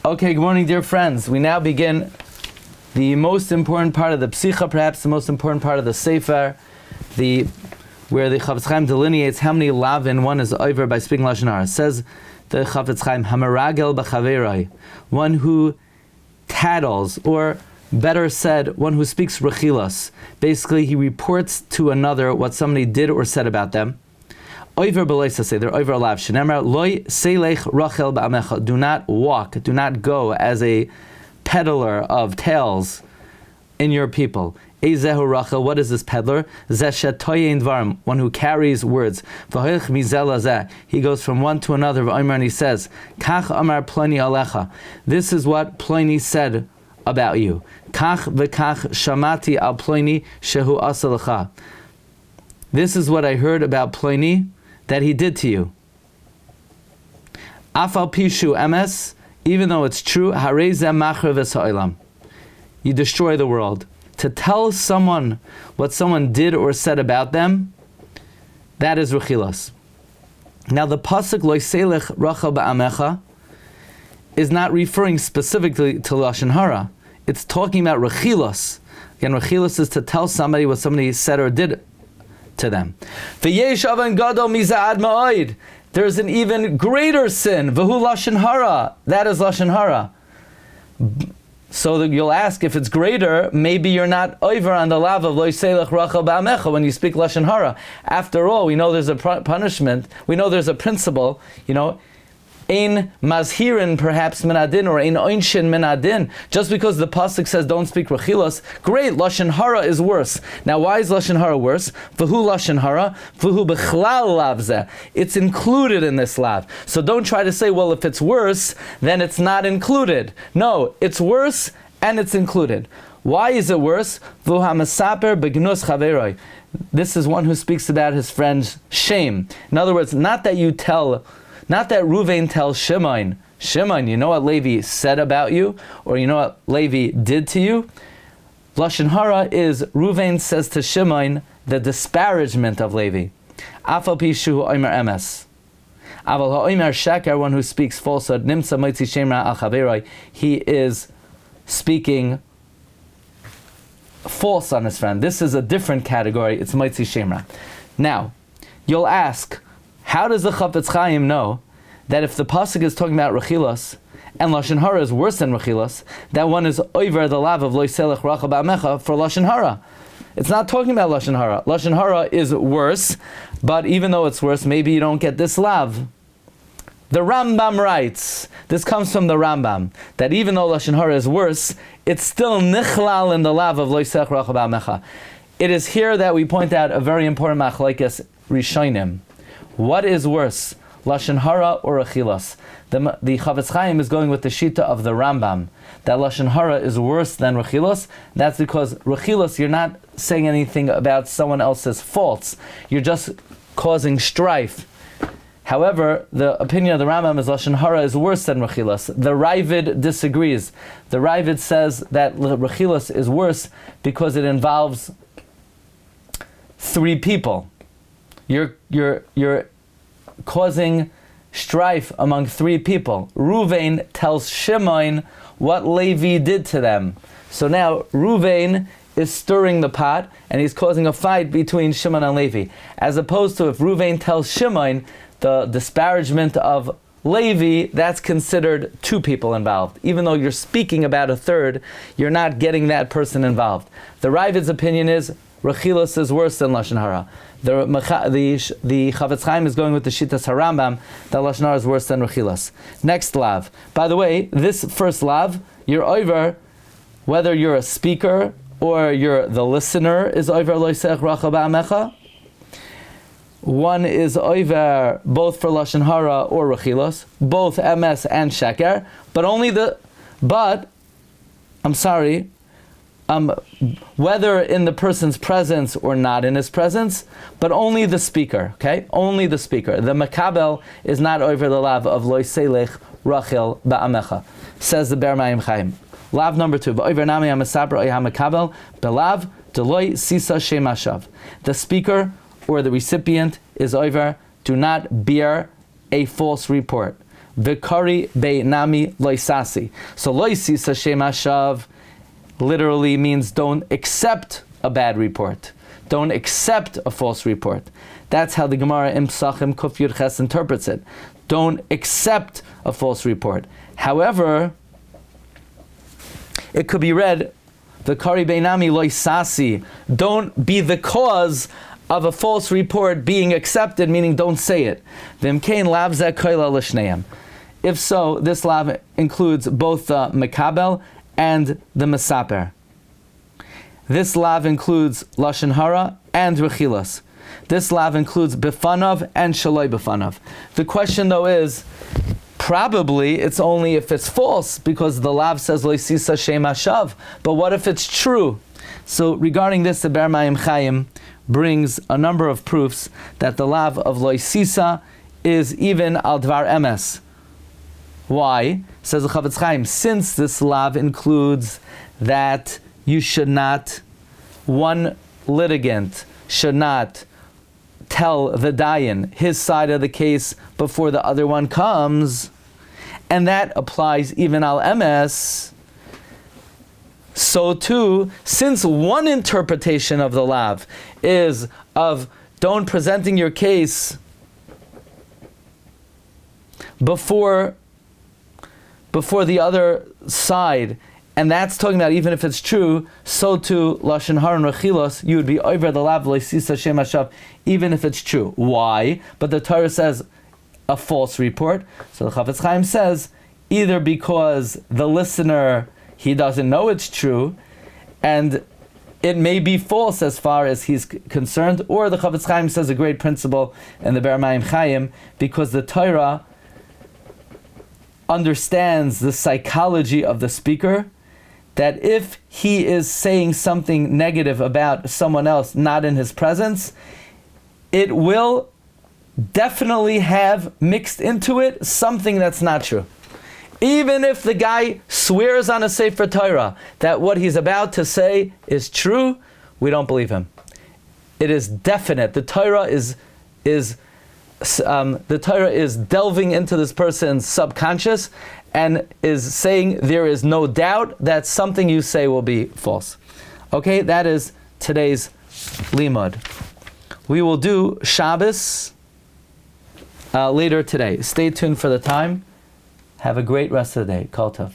Okay, good morning, dear friends. We now begin the most important part of the Pesicha, perhaps the most important part of the Sefer, where the Chofetz Chaim delineates how many lavin one is over by speaking Lashon Hara. It says the Chofetz Chaim, Hamaragel b'chaveroi, one who tattles, or better said, one who speaks Rechilus. Basically, he reports to another what somebody did or said about them. Oiver b'loisa say, they're over alav. Shenemar, loy seilech rachel ba'amecha. Do not walk, do not go as a peddler of tales in your people. Ezehu rachel, what is this peddler? Zeh shetoyein dvarim, one who carries words. V'hoich mizel hazeh, he goes from one to another, v'omer, and he says, Kach amar ploni alecha. This is what Ploni said about you. Kach v'kach shamati al ploni shehu asa lecha. This is what I heard about Ploni that he did to you. Afal pishu emes, even though it's true, harei zeh machar v'sa'olam. You destroy the world. To tell someone what someone did or said about them, that is Rechilus. Now the pasuk lo selech rachel ba'amecha is not referring specifically to Lashon Hara. It's talking about Rechilus. Again, Rechilus is to tell somebody what somebody said or did to them. V'yesh avan gadol miza'ad ma'od. There's an even greater sin. V'hu Lashon Hara. That is Lashon Hara. So you'll ask, if it's greater, maybe you're not over on the lav of lo selech rachel ba'amecha when you speak Lashon Hara. After all, we know there's a punishment. We know there's a principle. Ein mazhirin perhaps minadin, or ein oinshin minadin. Just because the pasuk says don't speak Rechilus, great, Lashon Hara is worse. Now why is Lashon Hara worse? V'hu Lashon Hara, v'hu b'chlal lav zeh. It's included in this lav. So don't try to say, well, if it's worse, then it's not included. No, it's worse and it's included. Why is it worse? V'hu ha'mesaper b'gnus chaveroi. This is one who speaks about his friend's shame. In other words, not that Ruvain tells Shimon, you know what Levi said about you, or you know what Levi did to you? Lashon Hara is Ruvain says to Shimon the disparagement of Levi. Afal pishu oimer emes. Aval ha'oimer sheker, one who speaks falsehood, nimsa moitzi shemra al chaveroi, he is speaking false on his friend. This is a different category, it's moitzi shemra. Now, you'll ask, how does the Chofetz Chaim know that if the pasuk is talking about Rechilus and Lashon Hara is worse than Rechilus, that one is over the lav of lo selech rachel ba'amecha for Lashon Hara? It's not talking about Lashon Hara. Lashon Hara is worse, but even though it's worse, maybe you don't get this lav. The Rambam writes, this comes from the Rambam, that even though Lashon Hara is worse, it's still nichlal in the lav of lo selech rachel ba'amecha. It is here that we point out a very important machlokes rishonim. What is worse, Lashon Hara or Rechilus? The Chofetz Chaim is going with the shita of the Rambam, that Lashon Hara is worse than Rechilus. That's because Rechilus, you're not saying anything about someone else's faults. You're just causing strife. However, the opinion of the Rambam is Lashon Hara is worse than Rechilus. The Ravid disagrees. The Ravid says that Rechilus is worse because it involves three people. You're causing strife among three people. Ruvain tells Shimon what Levi did to them. So now Ruvain is stirring the pot and he's causing a fight between Shimon and Levi. As opposed to if Ruvain tells Shimon the disparagement of Levi, that's considered two people involved. Even though you're speaking about a third, you're not getting that person involved. The Ravid's opinion is Rechilus is worse than Lashon Hara. The Chofetz Chaim is going with the Shittas HaRambam that Lashon Hara is worse than Rechilus. Next lav. By the way, this first lav, you're over, whether you're a speaker or you're the listener, is over lo selech rachel ba'amecha. One is over both for Lashon Hara or Rechilus, both emes and sheker, whether in the person's presence or not in his presence, but only the speaker, okay? Only the speaker. The makabel is not over the lav of lo selech rachel ba'amecha, says the Ber Mayim Chaim. Lav number 2, v'oiver nami ha'mesaber oy ha'makabel, belav deloi sisa shem hashav. The speaker or the recipient is over, do not bear a false report. Vikari be'nami loisasi. So loisisa shemashav literally means don't accept a bad report. Don't accept a false report. That's how the Gemara in Psachim Kuf Yud Ches interprets it. Don't accept a false report. However, it could be read, Vikari be'nami loisasi. Don't be the cause of a false report being accepted, meaning don't say it. If so, this lav includes both the Mekabel and the Mesaper. This lav includes Lashon Hara and Rechilus. This lav includes Bifanav and Shaloi Bifanav. The question though is, probably it's only if it's false, because the lav says Lo Sisa Shem Hashav. But what if it's true? So regarding this, the Ber Mayim Chaim brings a number of proofs that the lav of Lo Sisa is even al Dvar Emes. Why? Says the Chofetz Chaim, since this lav includes that you should not, one litigant should not tell the dayan his side of the case before the other one comes, and that applies even al emes. So too, since one interpretation of the lav is of don't presenting your case before the other side, and that's talking about even if it's true, so too Lashon Hara and Rechilus, you would be over the lav Sisa Shem Hashav, even if it's true. Why? But the Torah says a false report. So the Chofetz Chaim says either because the listener, he doesn't know it's true, and it may be false as far as he's concerned, or the Chofetz Chaim says a great principle in the Ber Mayim Chaim, because the Torah understands the psychology of the speaker, that if he is saying something negative about someone else not in his presence, it will definitely have mixed into it something that's not true. Even if the guy swears on a Sefer Torah that what he's about to say is true, we don't believe him. It is definite. The Torah is delving into this person's subconscious and is saying there is no doubt that something you say will be false. Okay, that is today's limud. We will do Shabbos later today. Stay tuned for the time. Have a great rest of the day. Kol Tov.